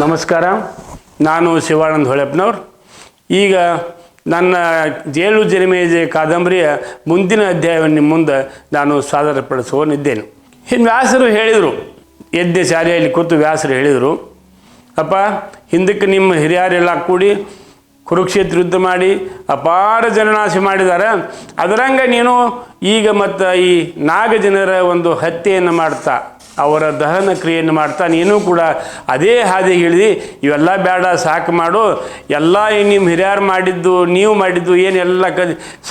ನಮಸ್ಕಾರ. ನಾನು ಶಿವಾನಂದ ಹೊಳೆಪ್ಪನವ್ರು. ಈಗ ನನ್ನ ಜೇಳು ಜರಿಮೇಜೆ ಕಾದಂಬರಿಯ ಮುಂದಿನ ಅಧ್ಯಾಯವನ್ನು ನಿಮ್ಮ ಮುಂದೆ ನಾನು ಸಾದರಪಡಿಸುವನಿದ್ದೇನೆ. ವ್ಯಾಸರು ಹೇಳಿದರು, ಯಜ್ಞ ಶಾಲೆಯಲ್ಲಿ ಕೂತು ವ್ಯಾಸರು ಹೇಳಿದರು, ಅಪ್ಪ, ಹಿಂದಕ್ಕೆ ನಿಮ್ಮ ಹಿರಿಯರೆಲ್ಲ ಕೂಡಿ ಕುರುಕ್ಷೇತ್ರ ಯುದ್ಧ ಮಾಡಿ ಅಪಾರ ಜನನಾಶ ಮಾಡಿದ್ದಾರೆ. ಅದರಂಗ ನೀನು ಈಗ ಮತ್ತು ಈ ನಾಗಜನರ ಒಂದು ಹತ್ಯೆಯನ್ನು ಮಾಡ್ತಾ ಅವರ ದಹನ ಕ್ರಿಯೆಯನ್ನು ಮಾಡ್ತಾ ನೀನು ಕೂಡ ಅದೇ ಹಾದಿ ಹಿಡಿದು ಇವೆಲ್ಲ ಬೇಡ, ಸಾಕು ಮಾಡು, ಎಲ್ಲ ನಿಮ್ಮ ಹಿರಿಯರು ಮಾಡಿದ್ದು ನೀವು ಮಾಡಿದ್ದು ಏನೆಲ್ಲ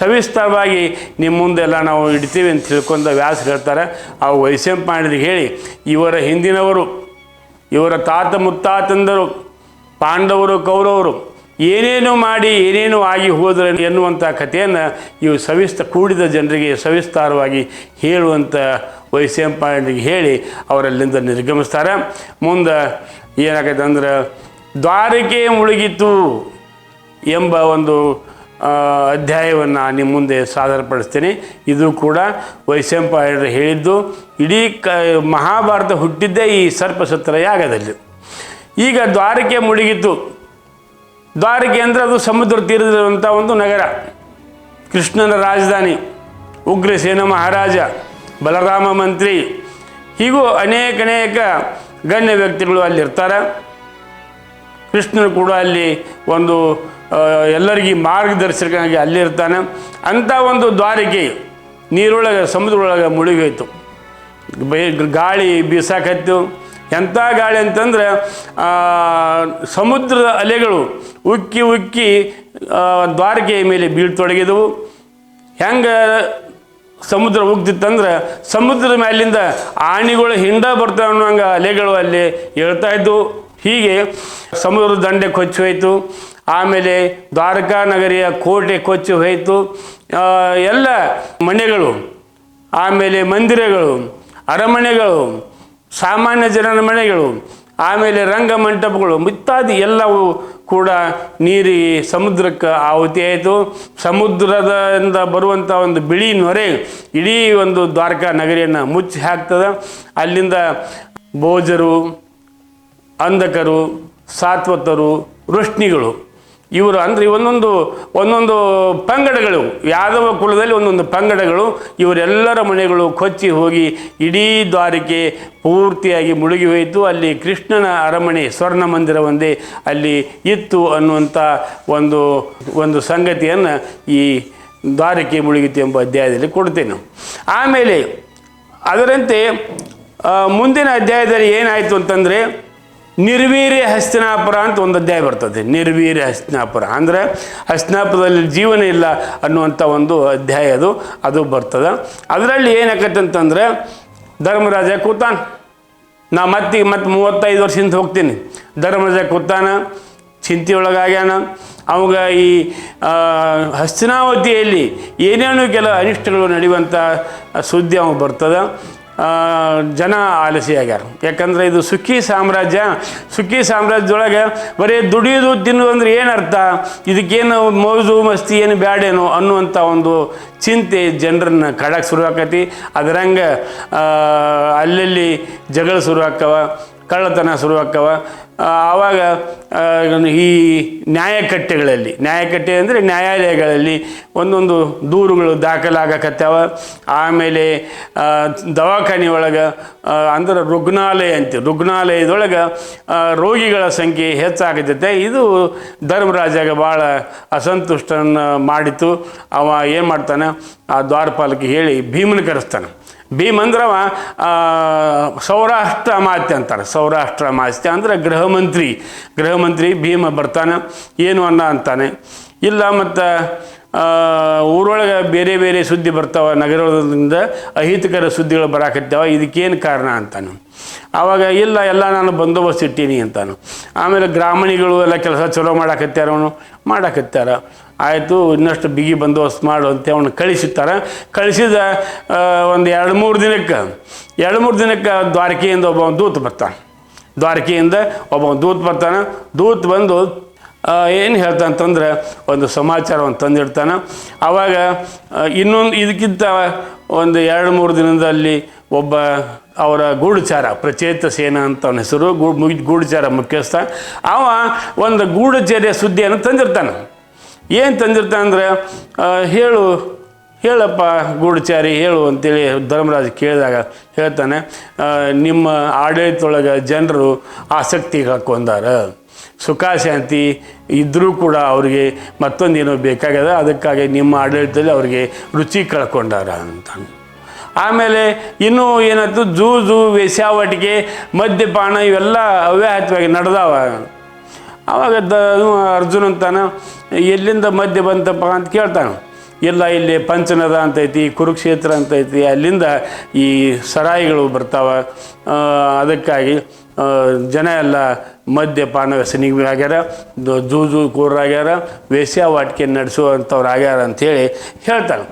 ಸವಿಸ್ತರವಾಗಿ ನಿಮ್ಮ ಮುಂದೆಲ್ಲ ನಾವು ಇಡ್ತೀವಿ ಅಂತ ತಿಳ್ಕೊಂಡು ವ್ಯಾಸರು ಹೇಳ್ತಾರೆ. ಅವು ವೈಶಂಪಾಯನರಿಗೆ ಹೇಳಿ ಇವರ ಹಿಂದಿನವರು, ಇವರ ತಾತ ಮುತ್ತಾತಂದರು, ಪಾಂಡವರು ಕೌರವರು ಏನೇನು ಮಾಡಿ ಏನೇನು ಆಗಿ ಹೋದರೆ ಎನ್ನುವಂಥ ಕಥೆಯನ್ನು ಇವು ಕೂಡಿದ ಜನರಿಗೆ ಸವಿಸ್ತಾರವಾಗಿ ಹೇಳುವಂಥ ವೈಶಂಪಾಯನರಿಗೆ ಹೇಳಿ ಅವರಲ್ಲಿಂದ ನಿರ್ಗಮಿಸ್ತಾರೆ. ಮುಂದೆ ಏನಾಗೈತೆ ಅಂದ್ರೆ ದ್ವಾರಕೆ ಮುಳುಗಿತು ಎಂಬ ಒಂದು ಅಧ್ಯಾಯವನ್ನು ನಿಮ್ಮ ಮುಂದೆ ಸಾದರಪಡಿಸ್ತೇನೆ. ಇದು ಕೂಡ ವೈಶಂಪಾಯನರು ಹೇಳಿದ್ದು. ಇಡೀ ಮಹಾಭಾರತ ಹುಟ್ಟಿದ್ದೇ ಈ ಸರ್ಪಸತ್ರ ಯಾಗದಲ್ಲಿ. ಈಗ ದ್ವಾರಕೆ ಮುಳುಗಿತು. ದ್ವಾರಕೆ ಅಂದರೆ ಅದು ಸಮುದ್ರ ತೀರದಲ್ಲಿರುವಂಥ ಒಂದು ನಗರ, ಕೃಷ್ಣನ ರಾಜಧಾನಿ, ಉಗ್ರಸೇನ ಮಹಾರಾಜ, ಬಲರಾಮ ಮಂತ್ರಿ, ಹೀಗೂ ಅನೇಕ ಗಣ್ಯ ವ್ಯಕ್ತಿಗಳು ಅಲ್ಲಿರ್ತಾರೆ. ಕೃಷ್ಣನು ಕೂಡ ಅಲ್ಲಿ ಒಂದು ಎಲ್ಲರಿಗೂ ಮಾರ್ಗದರ್ಶಕನಾಗಿ ಅಲ್ಲಿರ್ತಾನೆ. ಅಂಥ ಒಂದು ದ್ವಾರಕೆ ನೀರೊಳಗೆ ಸಮುದ್ರದೊಳಗೆ ಮುಳುಗೋಯ್ತು. ಗಾಳಿ ಬೀಸಾಕತ್ತು. ಎಂಥ ಗಾಳಿ ಅಂತಂದ್ರೆ ಸಮುದ್ರದ ಅಲೆಗಳು ಉಕ್ಕಿ ಉಕ್ಕಿ ದ್ವಾರಕೆಯ ಮೇಲೆ ಬೀಳ್ತೊಡಗಿದವು. ಹೆಂಗೆ ಸಮುದ್ರ ಉಗ್ತಿತ್ತಂದ್ರೆ ಸಮುದ್ರದ ಮೇಲಿಂದ ಆಣಿಗಳು ಹಿಂಡ ಬರ್ತಾವೆ ಅನ್ನೋಂಗೆ ಅಲೆಗಳು ಅಲ್ಲಿ ಹೇಳ್ತಾ ಇದ್ದವು. ಹೀಗೆ ಸಮುದ್ರದ ದಂಡೆ ಕೊಚ್ಚಿ ಹೋಯಿತು. ಆಮೇಲೆ ದ್ವಾರಕಾ ನಗರಿಯ ಕೋಟೆ ಕೊಚ್ಚಿ ಹೋಯಿತು. ಎಲ್ಲ ಮನೆಗಳು, ಆಮೇಲೆ ಮಂದಿರಗಳು, ಅರಮನೆಗಳು, ಸಾಮಾನ್ಯ ಜನರ ಮನೆಗಳು, ಆಮೇಲೆ ರಂಗಮಂಟಪಗಳು ಇತ್ಯಾದಿ ಎಲ್ಲವೂ ಕೂಡ ನೀರಿಗೆ ಸಮುದ್ರಕ್ಕೆ ಆಹುತಿ ಆಯಿತು. ಸಮುದ್ರದಿಂದ ಬರುವಂಥ ಒಂದು ಬಿಳಿ ನೊರೆ ಇಡೀ ಒಂದು ದ್ವಾರಕಾ ನಗರಿಯನ್ನು ಮುಚ್ಚಿ ಹಾಕ್ತದೆ. ಅಲ್ಲಿಂದ ಭೋಜರು, ಅಂಧಕರು, ಸಾತ್ವತರು, ವೃಷ್ಣಿಗಳು, ಇವರು ಅಂದರೆ ಒಂದೊಂದು ಪಂಗಡಗಳು, ಯಾದವ ಕುಲದಲ್ಲಿ ಒಂದೊಂದು ಪಂಗಡಗಳು, ಇವರೆಲ್ಲರ ಮನೆಗಳು ಕೊಚ್ಚಿ ಹೋಗಿ ಇಡೀ ದ್ವಾರಕೆ ಪೂರ್ತಿಯಾಗಿ ಮುಳುಗಿ ಹೋಯಿತು. ಅಲ್ಲಿ ಕೃಷ್ಣನ ಅರಮನೆ, ಸ್ವರ್ಣ ಮಂದಿರ ಒಂದೇ ಅಲ್ಲಿ ಇತ್ತು ಅನ್ನುವಂಥ ಒಂದು ಸಂಗತಿಯನ್ನು ಈ ದ್ವಾರಕೆ ಮುಳುಗಿತು ಎಂಬ ಅಧ್ಯಾಯದಲ್ಲಿ ಕೊಡ್ತೇನೆ. ಆಮೇಲೆ ಅದರಂತೆ ಮುಂದಿನ ಅಧ್ಯಾಯದಲ್ಲಿ ಏನಾಯಿತು ಅಂತಂದರೆ ನಿರ್ವೀರ್ಯ ಹಸ್ತಿನಾಪುರ ಅಂತ ಒಂದು ಅಧ್ಯಾಯ ಬರ್ತದೆ. ನಿರ್ವೀರ್ಯ ಹಸ್ತಿನಾಪುರ ಅಂದರೆ ಹಸ್ತಿನಾಪುರದಲ್ಲಿ ಜೀವನ ಇಲ್ಲ ಅನ್ನುವಂಥ ಒಂದು ಅಧ್ಯಾಯ ಅದು ಬರ್ತದೆ. ಅದರಲ್ಲಿ ಏನಾಗತ್ತೆ ಅಂತಂದರೆ ಧರ್ಮರಾಜ ಕೂತಾನ. ನಾ ಮತ್ತೆ 35 ವರ್ಷದಿಂದ ಹೋಗ್ತೀನಿ. ಧರ್ಮರಾಜ ಕೂತಾನ, ಚಿಂತೆಯೊಳಗಾಗ್ಯಾನ. ಅವಾಗ ಈ ಹಸ್ತಿನಾವತಿಯಲ್ಲಿ ಏನೇನು ಕೆಲ ಅನಿಷ್ಟಗಳು ನಡೆಯುವಂಥ ಸುದ್ದಿ ಅವಾಗ ಬರ್ತದೆ. ಜನ ಆಲಸಿಯಾಗ್ಯಾರ. ಯಾಕಂದರೆ ಇದು ಸುಖಿ ಸಾಮ್ರಾಜ್ಯದೊಳಗೆ ಬರೀ ದುಡಿಯೋದು ತಿನ್ನೋದು ಅಂದರೆ ಏನರ್ಥ, ಇದಕ್ಕೇನು ಮೌಜು ಮಸ್ತಿ ಏನು ಬ್ಯಾಡೇನೋ ಅನ್ನುವಂಥ ಒಂದು ಚಿಂತೆ ಜನರನ್ನು ಕಾಡಕ್ಕೆ ಶುರುವಾಕತಿ. ಅದರಂಗೆ ಅಲ್ಲಲ್ಲಿ ಜಗಳ ಶುರುವಾಕ್ಕವ, ಕಳ್ಳತನ ಶುರುವಾಕ್ಕವ. ಆವಾಗ ಈ ನ್ಯಾಯಕಟ್ಟೆ ಅಂದರೆ ನ್ಯಾಯಾಲಯಗಳಲ್ಲಿ ಒಂದೊಂದು ದೂರುಗಳು ದಾಖಲಾಗಕತ್ತಾವ. ಆಮೇಲೆ ದವಾಖಾನೆ ಒಳಗೆ ಅಂದ್ರೆ ರುಗ್ನಾಲಯದೊಳಗೆ ರೋಗಿಗಳ ಸಂಖ್ಯೆ ಹೆಚ್ಚಾಗತೈತೆ. ಇದು ಧರ್ಮರಾಜಾಗ ಭಾಳ ಅಸಂತುಷ್ಟನ ಮಾಡಿತು. ಅವ ಏನು ಮಾಡ್ತಾನೆ, ಆ ದ್ವಾರಪಾಲಕ್ಕೆ ಹೇಳಿ ಭೀಮನ ಕರೆಸ್ತಾನೆ. ಭೀಮ್ ಅಂದ್ರವ ಸೌರಾಷ್ಟ್ರ ಅಮಾತ್ಯ ಅಂತಾರೆ. ಸೌರಾಷ್ಟ್ರ ಅಮಾತ್ಯ ಅಂದರೆ ಗೃಹ ಮಂತ್ರಿ ಭೀಮ ಬರ್ತಾನೆ. ಏನು ಅಂತಾನೆ ಇಲ್ಲ, ಮತ್ತು ಊರೊಳಗೆ ಬೇರೆ ಬೇರೆ ಸುದ್ದಿ ಬರ್ತಾವೆ, ನಗರದಿಂದ ಅಹಿತಕರ ಸುದ್ದಿಗಳು ಬರಾಕತ್ತಾವ, ಇದಕ್ಕೇನು ಕಾರಣ ಅಂತಾನು. ಆವಾಗ ಇಲ್ಲ, ಎಲ್ಲ ನಾನು ಬಂದೋಬಸ್ತ್ ಇಟ್ಟೀನಿ ಅಂತಾನು. ಆಮೇಲೆ ಗ್ರಾಮಣಿಗಳು ಎಲ್ಲ ಕೆಲಸ ಚಲೋ ಮಾಡಾಕತ್ತಾರ. ಆಯಿತು, ಇನ್ನಷ್ಟು ಬಿಗಿ ಬಂದೋಬಸ್ತ್ ಮಾಡು ಅಂತ ಅವನು ಕಳಿಸಿದ ಒಂದು 2-3 ದಿನಕ್ಕೆ ದ್ವಾರಕೆಯಿಂದ ಒಬ್ಬ ದೂತ ಬರ್ತಾನೆ. ದೂತ ಬಂದು ಏನು ಹೇಳ್ತಾನಂತಂದ್ರೆ ಒಂದು ಸಮಾಚಾರವನ್ನು ತಂದಿಡ್ತಾನೆ. ಆವಾಗ ಇದಕ್ಕಿಂತ ಒಂದು 2-3 ದಿನದಲ್ಲಿ ಒಬ್ಬ ಅವರ ಗೂಢಚಾರ ಪ್ರಚೇತ ಸೇನ ಅಂತ ಅವನ ಹೆಸರು, ಗೂಢಚಾರ ಮುಖ್ಯಸ್ಥ. ಅವ ಒಂದು ಗೂಢಚರ್ಯ ಸುದ್ದಿಯನ್ನು ತಂದಿರ್ತಾನೆ. ಏನು ತಂದಿರ್ತಾನೆ ಅಂದರೆ, ಹೇಳಪ್ಪ ಗೂಢಚಾರಿ ಹೇಳು ಅಂತೇಳಿ ಧರ್ಮರಾಜ ಕೇಳಿದಾಗ ಹೇಳ್ತಾನೆ, ನಿಮ್ಮ ಆಡಳಿತದೊಳಗೆ ಜನರು ಆಸಕ್ತಿ ಕಳ್ಕೊಂಡಾರ, ಸುಖ ಶಾಂತಿ ಇದ್ದರೂ ಕೂಡ ಅವ್ರಿಗೆ ಮತ್ತೊಂದೇನೋ ಬೇಕಾಗ್ಯದ, ಅದಕ್ಕಾಗಿ ನಿಮ್ಮ ಆಡಳಿತದಲ್ಲಿ ಅವ್ರಿಗೆ ರುಚಿ ಕಳ್ಕೊಂಡಾರ ಅಂತ. ಆಮೇಲೆ ಇನ್ನೂ ಏನಾಯ್ತು, ಜೂಜು ವೇಶ್ಯಾವಾಟಿಕೆ ಮದ್ಯಪಾನ ಇವೆಲ್ಲ ಅವ್ಯಾಹತವಾಗಿ ನಡೆದಾವ. ಆವಾಗ ಅರ್ಜುನ ಅಂತಾನೆ, ಎಲ್ಲಿಂದ ಮದ್ಯ ಬಂತಪ್ಪ ಅಂತ ಕೇಳ್ತಾನೆ. ಇಲ್ಲ, ಇಲ್ಲಿ ಪಂಚನದ ಅಂತೈತಿ, ಕುರುಕ್ಷೇತ್ರ ಅಂತೈತಿ, ಅಲ್ಲಿಂದ ಈ ಸರಾಯಿಗಳು ಬರ್ತಾವೆ, ಅದಕ್ಕಾಗಿ ಜನ ಎಲ್ಲ ಮದ್ಯಪಾನ ವ್ಯಸನಿಗಳಾಗ್ಯಾರ, ಜೂಜುಕೋರಾಗ್ಯಾರ, ವೇಶ್ಯಾವಾಟಿಕೆ ನಡೆಸುವಂಥವ್ರು ಆಗ್ಯಾರ ಅಂಥೇಳಿ ಹೇಳ್ತಾನೆ.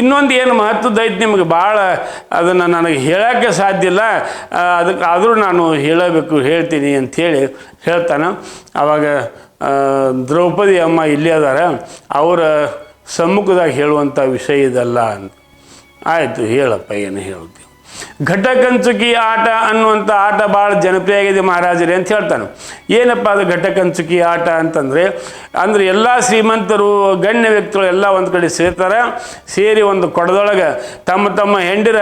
ಇನ್ನೊಂದು ಏನು ಮಹತ್ವದೈತಿ ನಿಮಗೆ ಭಾಳ, ಅದನ್ನು ನನಗೆ ಹೇಳೋಕ್ಕೆ ಸಾಧ್ಯ ಇಲ್ಲ, ಅದಕ್ಕೆ ಆದರೂ ನಾನು ಹೇಳ್ತೀನಿ ಅಂಥೇಳಿ ಹೇಳ್ತಾನೆ. ಆವಾಗ ದ್ರೌಪದಿ ಅಮ್ಮ ಇಲ್ಲೇ ಅದಾರ, ಅವರ ಸಮ್ಮುಖದಾಗ ಹೇಳುವಂಥ ವಿಷಯ ಇದಲ್ಲ ಅಂತ. ಆಯಿತು, ಹೇಳಪ್ಪ ಏನು ಹೇಳ್ತೀವಿ. ಘಟಕಂಚುಕಿ ಆಟ ಅನ್ನುವಂಥ ಆಟ ಭಾಳ ಜನಪ್ರಿಯ ಆಗಿದೆ ಮಹಾರಾಜರೇ ಅಂತ ಹೇಳ್ತಾನೆ. ಏನಪ್ಪ ಅದು ಘಟಕಂಚುಕಿ ಆಟ ಅಂತಂದರೆ, ಎಲ್ಲ ಶ್ರೀಮಂತರು ಗಣ್ಯ ವ್ಯಕ್ತಿಗಳು ಎಲ್ಲ ಒಂದು ಕಡೆ ಸೇರ್ತಾರೆ. ಸೇರಿ ಒಂದು ಕೊಡದೊಳಗೆ ತಮ್ಮ ತಮ್ಮ ಹೆಂಡಿರ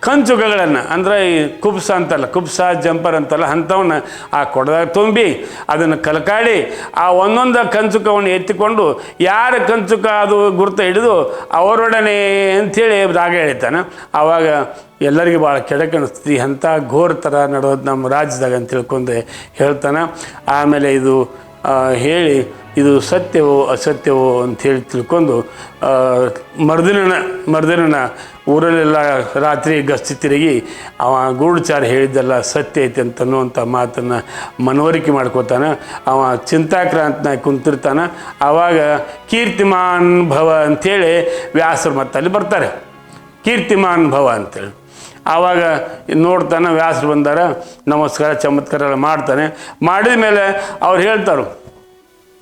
ಕಂಚುಕಗಳನ್ನು, ಅಂದರೆ ಈ ಕುಬ್ಸ ಅಂತಲ್ಲ, ಕುಬ್ಸ ಜಂಪರ್ ಅಂತಲ್ಲ, ಅಂಥವನ್ನ ಆ ಕೊಡದಾಗ ತುಂಬಿ ಅದನ್ನು ಕಲಕಾಡಿ ಆ ಒಂದೊಂದು ಕಂಚುಕವನ್ನು ಎತ್ತಿಕೊಂಡು ಯಾರ ಕಂಚುಕ ಅದು ಗುರುತ ಹಿಡಿದು ಅವರೊಡನೆ ಅಂಥೇಳಿ ರಾಗ ಹೇಳ್ತಾನೆ. ಆವಾಗ ಎಲ್ಲರಿಗೂ ಭಾಳ ಕೆಡಕ್ಕೆ ಅನಿಸ್ತೀವಿ, ಅಂಥ ಘೋರ ಥರ ನಡೆಯೋದು ನಮ್ಮ ರಾಜ್ಯದಾಗ ಅಂತ ತಿಳ್ಕೊಂಡು ಹೇಳ್ತಾನೆ. ಆಮೇಲೆ ಇದು ಹೇಳಿ ಇದು ಸತ್ಯವೋ ಅಸತ್ಯವೋ ಅಂಥೇಳಿ ತಿಳ್ಕೊಂಡು ಮರ್ದಿನ ಊರಲ್ಲೆಲ್ಲ ರಾತ್ರಿ ಗಸ್ತಿ ತಿರುಗಿ ಅವ ಗೂಢಚಾರ ಹೇಳಿದ್ದೆಲ್ಲ ಸತ್ಯ ಐತೆ ಅಂತನ್ನುವಂಥ ಮಾತನ್ನು ಮನವರಿಕೆ ಮಾಡ್ಕೋತಾನೆ. ಅವ ಚಿಂತಾಕ್ರಾಂತನಾಗಿ ಕುಂತಿರ್ತಾನೆ. ಆವಾಗ ಕೀರ್ತಿಮಾನ್ ಭವ ಅಂಥೇಳಿ ವ್ಯಾಸರು ಮತ್ತೆ ಅಲ್ಲಿ ಬರ್ತಾರೆ, ಕೀರ್ತಿಮಾನ್ ಭವ ಅಂತೇಳಿ. ಆವಾಗ ನೋಡ್ತಾನೆ, ವ್ಯಾಸರು ಬಂದಾರ, ನಮಸ್ಕಾರ ಚಮತ್ಕಾರ ಎಲ್ಲ ಮಾಡ್ತಾನೆ. ಮಾಡಿದ ಮೇಲೆ ಅವ್ರು ಹೇಳ್ತಾರೆ,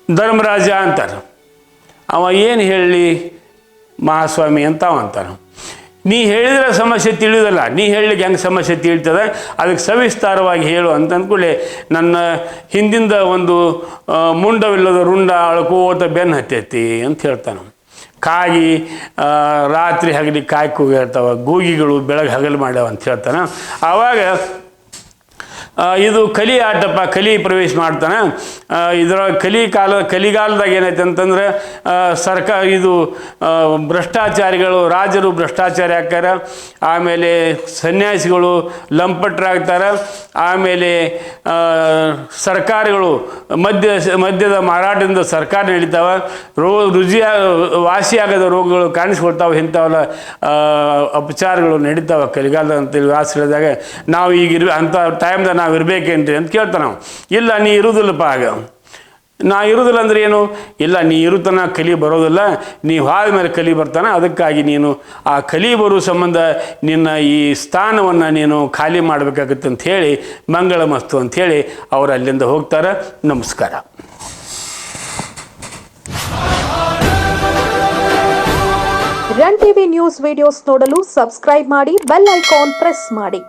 ಧರ್ಮರಾಜ ಅಂತಾರೆ. ಅವ ಏನು ಹೇಳಲಿ ಮಹಾಸ್ವಾಮಿ ಅಂತ ಅವ ಅಂತಾನೆ. ನೀ ಹೇಳಿದ್ರೆ ಸಮಸ್ಯೆ ತಿಳಿಯೋದಲ್ಲ, ನೀ ಹೇಳಲಿಕ್ಕೆ ಹೆಂಗೆ ಸಮಸ್ಯೆ ತಿಳಿತದೆ, ಅದಕ್ಕೆ ಸವಿಸ್ತಾರವಾಗಿ ಹೇಳು ಅಂತ ಅಂದ್ಕೊಳ್ಳಿ. ನನ್ನ ಹಿಂದಿಂದ ಒಂದು ಮುಂಡವಿಲ್ಲದ ರುಂಡ ಅಳ್ಕೋತ ಬೆನ್ನು ಹತ್ತೈತಿ ಅಂತ ಹೇಳ್ತಾನೆ. ಕಾಗಿ ರಾತ್ರಿ ಹಗಲಿ ಕಾಯಿ ಕೂಗಿರ್ತಾವೆ, ಗೂಗಿಗಳು ಬೆಳಗ್ಗೆ ಹಗಲು ಮಾಡ್ಯಾವ ಅಂತ ಹೇಳ್ತಾನೆ. ಆವಾಗ ಇದು ಕಲಿ ಆಟಪ್ಪ, ಕಲಿ ಪ್ರವೇಶ ಮಾಡ್ತಾನೆ. ಇದರೊಳಗೆ ಕಲಿಗಾಲದಾಗ ಏನೈತೆ ಅಂತಂದರೆ ಇದು ಭ್ರಷ್ಟಾಚಾರಿಗಳು, ರಾಜರು ಭ್ರಷ್ಟಾಚಾರಿ ಆಗ್ತಾರೆ. ಆಮೇಲೆ ಸನ್ಯಾಸಿಗಳು ಲಂಪಟರಾಗ್ತಾರೆ. ಆಮೇಲೆ ಸರ್ಕಾರಗಳು ಮದ್ಯದ ಮಾರಾಟದಿಂದ ಸರ್ಕಾರ ನಡೀತಾವೆ. ವಾಸಿಯಾಗದ ರೋಗಗಳು ಕಾಣಿಸ್ಕೊಳ್ತಾವೆ. ಇಂಥವೆಲ್ಲ ಉಪಚಾರಗಳು ನಡೀತಾವೆ ಕಲಿಗಾಲದ ಅಂತೇಳಿ ವಾಸ ಹೇಳಿದಾಗ, ನಾವು ಈಗ ಅಂಥ ಟೈಮ್ದಾಗ ನಾವು ಇರಬೇಕೇನ್ರಿ ಅಂತ ಕೇಳ್ತಾನೆ ನಾವು. ಇಲ್ಲ, ನೀ ಇರುವುದಿಲ್ಲಪ್ಪ. ಆಗ ನಾ ಇರುವುದಿಲ್ಲ ಅಂದ್ರೆ ಏನು? ಇಲ್ಲ, ನೀ ಇರುತ್ತಾನ ಕಲಿ ಬರೋದಿಲ್ಲ, ನೀವು ಆದ ಮೇಲೆ ಕಲಿ ಬರ್ತಾನೆ, ಅದಕ್ಕಾಗಿ ನೀನು ಆ ಕಲಿ ಬರೋ ಸಂಬಂಧ ನಿನ್ನ ಈ ಸ್ಥಾನವನ್ನು ನೀನು ಖಾಲಿ ಮಾಡಬೇಕಾಗತ್ತೆ ಅಂತ ಹೇಳಿ ಮಂಗಳ ಮಸ್ತು ಅಂಥೇಳಿ ಅವರು ಅಲ್ಲಿಂದ ಹೋಗ್ತಾರೆ. ನಮಸ್ಕಾರ. ರನ್ ಟಿವಿ ನ್ಯೂಸ್ ವಿಡಿಯೋಸ್ ನೋಡಲು ಸಬ್ಸ್ಕ್ರೈಬ್ ಮಾಡಿ, ಬೆಲ್ ಐಕಾನ್ ಪ್ರೆಸ್ ಮಾಡಿ.